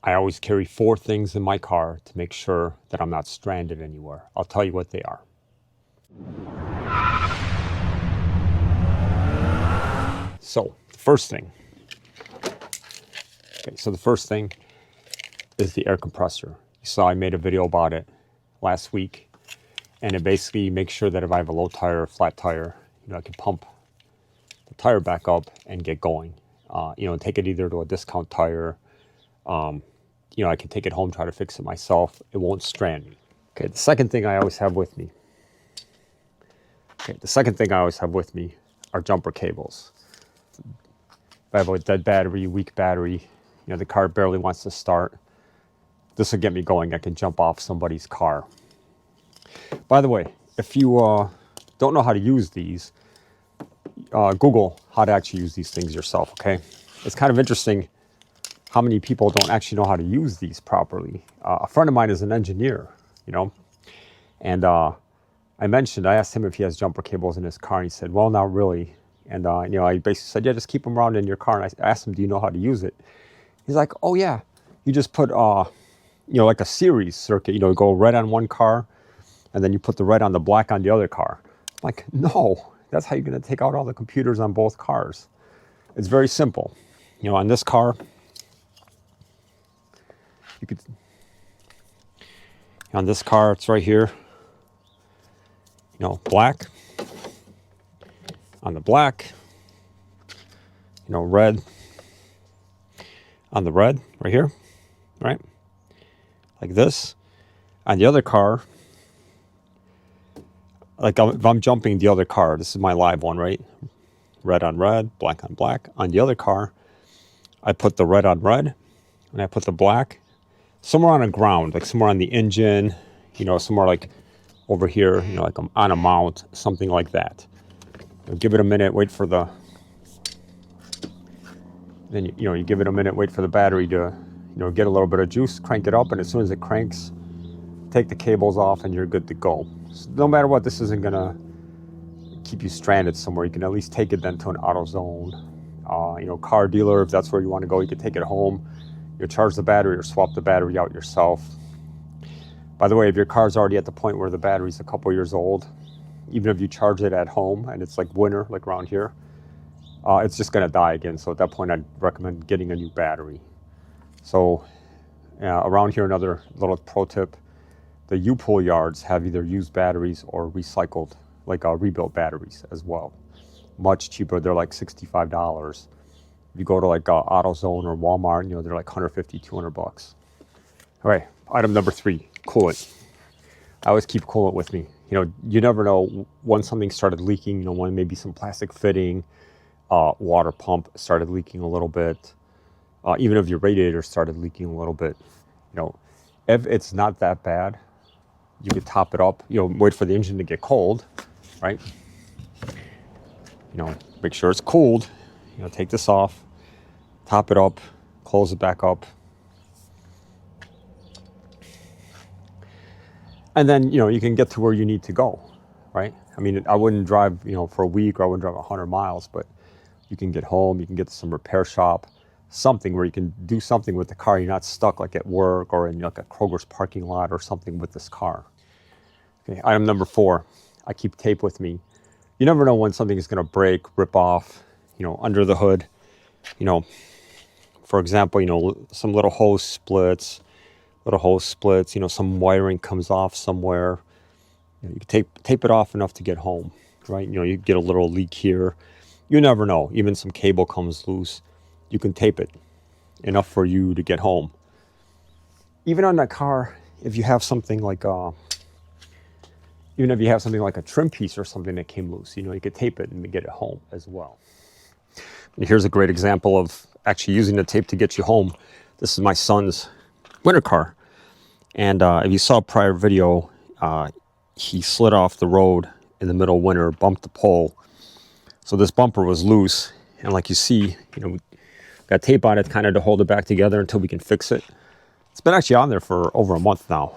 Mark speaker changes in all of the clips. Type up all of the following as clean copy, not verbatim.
Speaker 1: I always carry 4 things in my car to make sure that I'm not stranded anywhere. I'll tell you what they are. So, the first thing. Okay, so the first thing is the air compressor. You saw I made a video about it last week, and it basically makes sure that if I have a low tire or flat tire, I can pump the tire back up and get going. Take it either to a discount tire. I can take it home, try to fix it myself. It won't strand me. Okay, the second thing I always have with me. Are jumper cables. If I have a dead battery, weak battery, the car barely wants to start, this will get me going. I can jump off somebody's car. By the way, if you don't know how to use these, Google how to actually use these things yourself, okay? It's kind of interesting how many people don't actually know how to use these properly. A friend of mine is an engineer, and I asked him if he has jumper cables in his car, and he said, well, not really. And, I basically said, yeah, just keep them around in your car. And I asked him, do you know how to use it? He's like, oh, yeah. You just put, like a series circuit, go red on one car, and then you put the red on the black on the other car. I'm like, no, that's how you're going to take out all the computers on both cars. It's very simple. On this car, it's right here, black. On the black, red on the red right here, right? Like this. On the other car, like if I'm jumping the other car, this is my live one, right? Red on red, black on black. On the other car, I put the red on red, and I put the black somewhere on the ground, like somewhere on the engine, somewhere like over here, like I'm on a mount, something like that. Give it a minute, wait for the, then you give it a minute, wait for the battery to, get a little bit of juice, crank it up, and as soon as it cranks, take the cables off and you're good to go. So no matter what, this isn't gonna keep you stranded somewhere. You can at least take it then to an AutoZone, car dealer, if that's where you want to go. You can take it home, charge the battery or swap the battery out yourself. By the way, if your car's already at the point where the battery's a couple years old, even if you charge it at home and it's like winter, like around here, it's just going to die again. So at that point, I'd recommend getting a new battery. So around here, another little pro tip, the U-Pull yards have either used batteries or recycled, like rebuilt batteries as well. Much cheaper. They're like $65. If you go to like AutoZone or Walmart, they're like $150, $200. All right, item number 3, coolant. I always keep coolant with me. You never know when something started leaking, when maybe some plastic fitting, water pump started leaking a little bit, even if your radiator started leaking a little bit. If it's not that bad, you could top it up, wait for the engine to get cold, right? Make sure it's cooled, take this off, top it up, close it back up. And then, you can get to where you need to go, right? I mean, I wouldn't drive, for a week, or I wouldn't drive 100 miles, but you can get home, you can get to some repair shop, something where you can do something with the car. You're not stuck like at work or in like a Kroger's parking lot or something with this car. Okay, item number 4, I keep tape with me. You never know when something is going to break, rip off, under the hood. For example, some little hose splits, some wiring comes off somewhere. You can tape it off enough to get home, right? You get a little leak here. You never know. Even some cable comes loose. You can tape it enough for you to get home. Even on that car, if you have something like a trim piece or something that came loose, you could tape it and get it home as well. And here's a great example of actually using the tape to get you home. This is my son's winter car. And if you saw a prior video, he slid off the road in the middle of winter, bumped the pole. So this bumper was loose. And like you see, we got tape on it kind of to hold it back together until we can fix it. It's been actually on there for over a month now.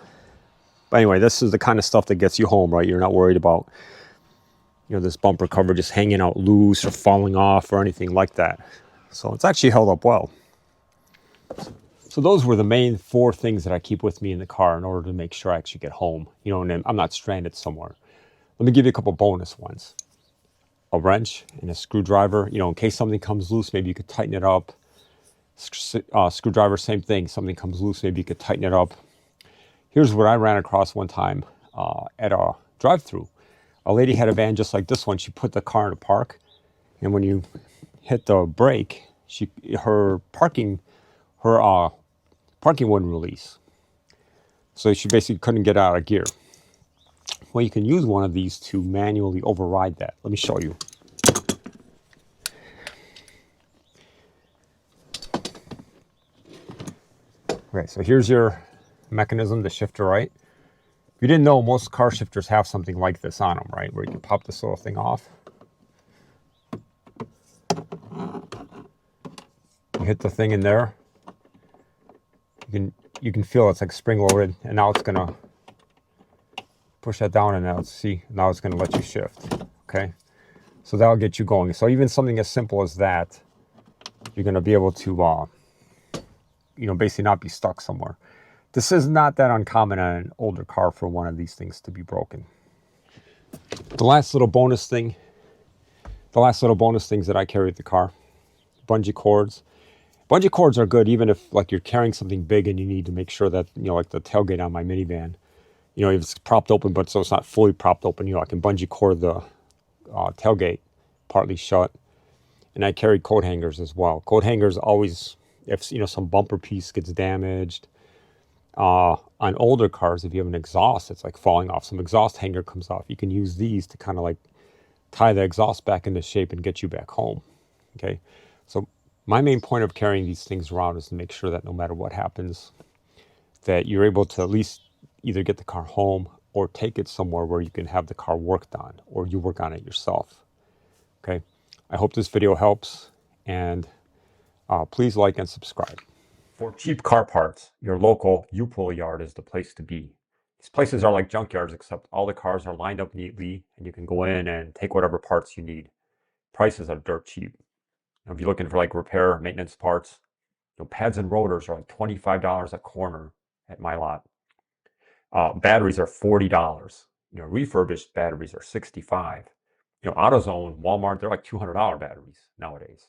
Speaker 1: But anyway, this is the kind of stuff that gets you home, right? You're not worried about, this bumper cover just hanging out loose or falling off or anything like that. So it's actually held up well. So those were the main 4 things that I keep with me in the car in order to make sure I actually get home, you know, and then I'm not stranded somewhere. Let me give you a couple bonus ones. A wrench and a screwdriver, you know, in case something comes loose, maybe you could tighten it up. Screwdriver, same thing. Something comes loose, maybe you could tighten it up. Here's what I ran across one time at a drive-through. A lady had a van just like this one. She put the car in a park, and when you hit the brake, her parking wouldn't release. So she basically couldn't get out of gear. Well, you can use one of these to manually override that. Let me show you. Okay, so here's your mechanism to shift to right. If you didn't know, most car shifters have something like this on them, right? Where you can pop this little thing off. You hit the thing in there. You can feel it's like spring loaded, and now it's gonna push that down, and now it's gonna let you shift. Okay, so that'll get you going. So even something as simple as that, you're gonna be able to, you know, basically not be stuck somewhere. This is not that uncommon on an older car for one of these things to be broken. The last little bonus things that I carry with the car, bungee cords. Bungee cords are good even if like you're carrying something big and you need to make sure that, you know, like the tailgate on my minivan, you know, if it's propped open, but so it's not fully propped open, you know, I can bungee cord the tailgate partly shut. And I carry coat hangers as well. Coat hangers always, if, you know, some bumper piece gets damaged, on older cars, if you have an exhaust, it's like falling off, some exhaust hanger comes off, you can use these to kind of like tie the exhaust back into shape and get you back home. Okay, so my main point of carrying these things around is to make sure that no matter what happens, that you're able to at least either get the car home or take it somewhere where you can have the car worked on, or you work on it yourself. Okay, I hope this video helps, and please like and subscribe. For cheap car parts, your local U-Pull yard is the place to be. These places are like junkyards, except all the cars are lined up neatly, and you can go in and take whatever parts you need. Prices are dirt cheap. If you're looking for like repair, maintenance parts, you know, pads and rotors are like $25 a corner at my lot. Batteries are $40. You know, refurbished batteries are $65. You know, AutoZone, Walmart, they're like $200 batteries nowadays.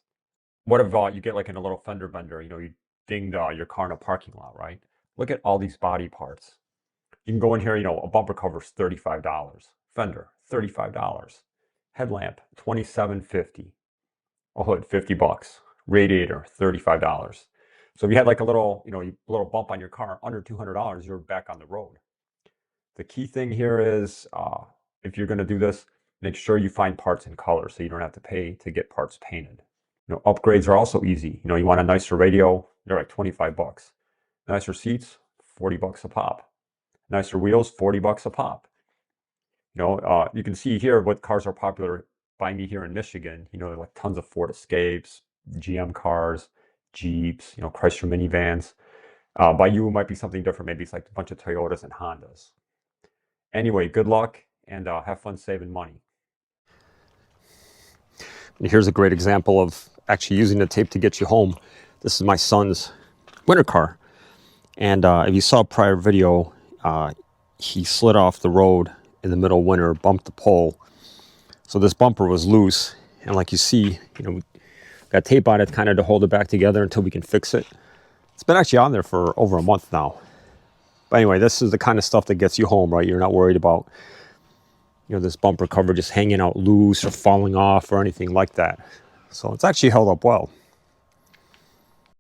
Speaker 1: What if you get like in a little fender bender, you know, you dinged your car in a parking lot, right? Look at all these body parts. You can go in here, you know, a bumper cover is $35. Fender, $35. Headlamp, $27.50. A hood, $50. Radiator, $35. So if you had like a little, you know, little bump on your car under $200, you're back on the road. The key thing here is, if you're going to do this, make sure you find parts in color so you don't have to pay to get parts painted. You know, upgrades are also easy. You know, you want a nicer radio, they're like $25. Nicer seats, $40 a pop. Nicer wheels, $40 a pop. You know, you can see here what cars are popular by me here in Michigan. You know, like tons of Ford Escapes, GM cars, Jeeps, you know, Chrysler minivans. By you, it might be something different. Maybe it's like a bunch of Toyotas and Hondas. Anyway, good luck, and have fun saving money. And here's a great example of actually using the tape to get you home. This is my son's winter car. And if you saw a prior video, he slid off the road in the middle of winter, bumped the pole. So this bumper was loose. And like you see, you know, we got tape on it kind of to hold it back together until we can fix it. It's been actually on there for over a month now. But anyway, this is the kind of stuff that gets you home, right? You're not worried about, you know, this bumper cover just hanging out loose or falling off or anything like that. So it's actually held up well.